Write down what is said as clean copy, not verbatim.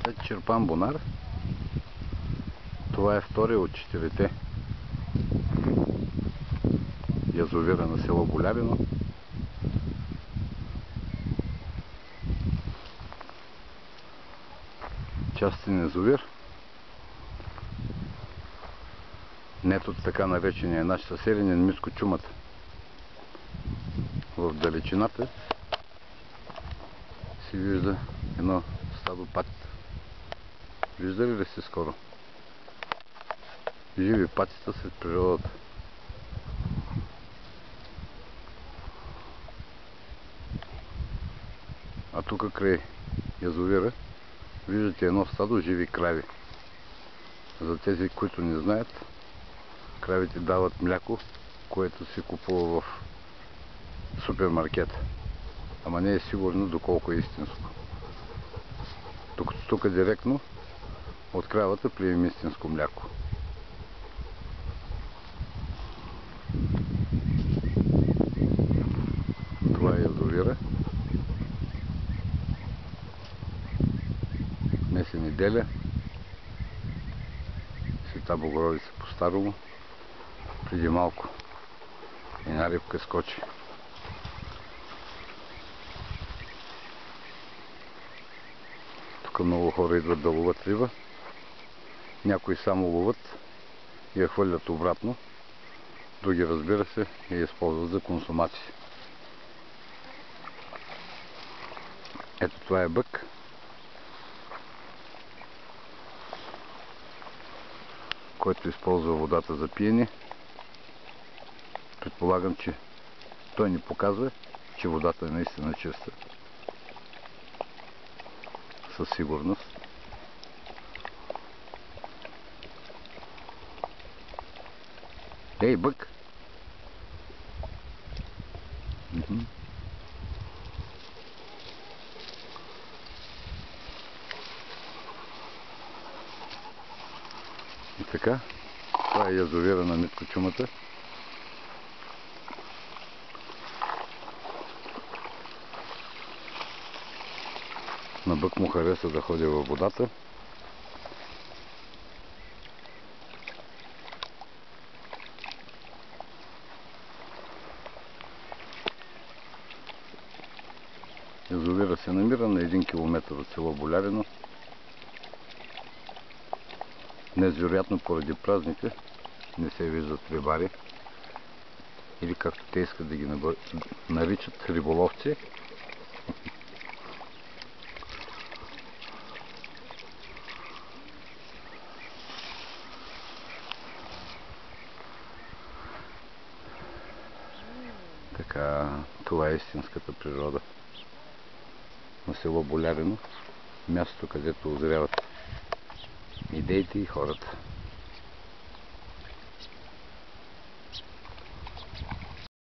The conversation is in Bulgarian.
След Чирпан бунар, това е втория от 4-те язовира на село Болярино. Частен язовир. Нет от така наречения наш съседен Митко Чумата. В далечината се вижда едно стадо патита. Виждали ли сте скоро? Живи патита сред природата. А тук край язовира виждате едно стадо живи крави. За тези, които не знаят, кравите дават мляко, което се купува в супермаркета. Ама не е сигурно доколко е истинско. Докато тук директно от кравата пием истинско мляко. Това е язовира. Днес е неделя. Света Богородица по-старому. Преди малко една рибка скочи. Тук много хора идват да ловят риба. Някои само ловят и я хвърлят обратно. Други, разбира се, я използват за консумация. Ето това е бък. Който използва водата за пиене. Предполагам, че той ни показва, че водата е наистина чиста. Със сигурност. Ей, бък! И така, това е язовира на Митко Чумата. На бък му хареса да ходи във водата. Язовира се намира на 1 км от село Болярино. Днес, вероятно, поради празника не се виждат рибари. Или както те искат да ги наричат, риболовци. Така, това е истинската природа на село Болярино. Място, където озряват идеите и хората.